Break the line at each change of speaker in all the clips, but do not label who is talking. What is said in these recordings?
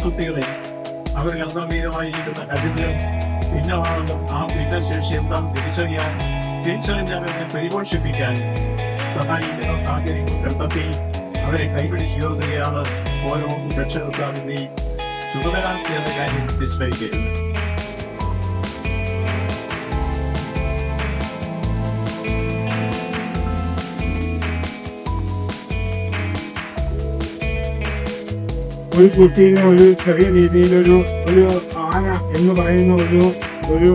കുസൃതികളെ അവർക്ക് അന്തർലീനമായിരിക്കുന്ന കഴിവുകൾ ഭിന്നമാണെന്നും ആ ഭിന്നശേഷി എന്താണെന്ന് തിരിച്ചറിഞ്ഞ് അവരെ പരിപോഷിപ്പിക്കാൻ സഹായിക്കുന്ന സാഹചര്യങ്ങൾ കണ്ടെത്തി അവരെ കൈപിടിച്ചുയർത്തുകയാണ് ഓരോ രക്ഷകർത്താവിന്റെയും ചുമതല എന്ന കാര്യം വിസ്മരിക്കരുത്.
ഒരു കുട്ടീനെ ഒരു ചെറിയ രീതിയിലൊരു ആന എന്ന് പറയുന്ന ഒരു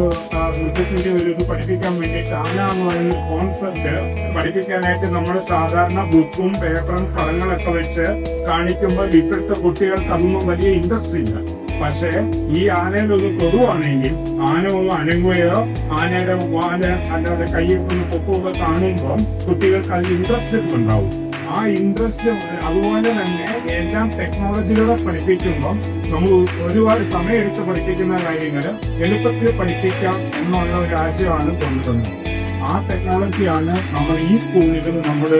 നൃത്തത്തിന്റെ ഇത് പഠിപ്പിക്കാൻ വേണ്ടിയിട്ട് ആന എന്ന് പറയുന്ന കോൺസെപ്റ്റ് പഠിപ്പിക്കാനായിട്ട് നമ്മൾ സാധാരണ ബുക്കും പേപ്പറും പടങ്ങളൊക്കെ വെച്ച് കാണിക്കുമ്പോൾ ഇപ്പോഴത്തെ കുട്ടികൾക്ക് അതൊന്നും വലിയ ഇൻട്രസ്റ്റ് ഇല്ല. പക്ഷേ ഈ ആനയിലൊന്ന് തൊടുവാണെങ്കിൽ ആന ഒന്ന് അനങ്ങുകയോ ആനയുടെ അല്ലാതെ കയ്യിൽ ഒന്ന് പൊക്കുകയോ കാണുമ്പോൾ കുട്ടികൾക്ക് അതിൽ ഇൻട്രസ്റ്റ് ഉണ്ടാവും. ആ ഇൻട്രസ്റ്റ് അതുപോലെ തന്നെ എല്ലാം ടെക്നോളജിയിലൂടെ പഠിപ്പിക്കുമ്പോൾ നമ്മൾ ഒരുപാട് സമയമെടുത്ത് പഠിപ്പിക്കുന്ന കാര്യങ്ങൾ എളുപ്പത്തിൽ പഠിപ്പിക്കാം എന്നുള്ള ഒരു ആശയമാണ് കൊണ്ടുവരുന്നത്. ആ ടെക്നോളജിയാണ് നമ്മൾ ഈ സ്കൂളിൽ നമ്മൾ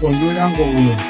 കൊണ്ടുവരാൻ പോകുന്നത്.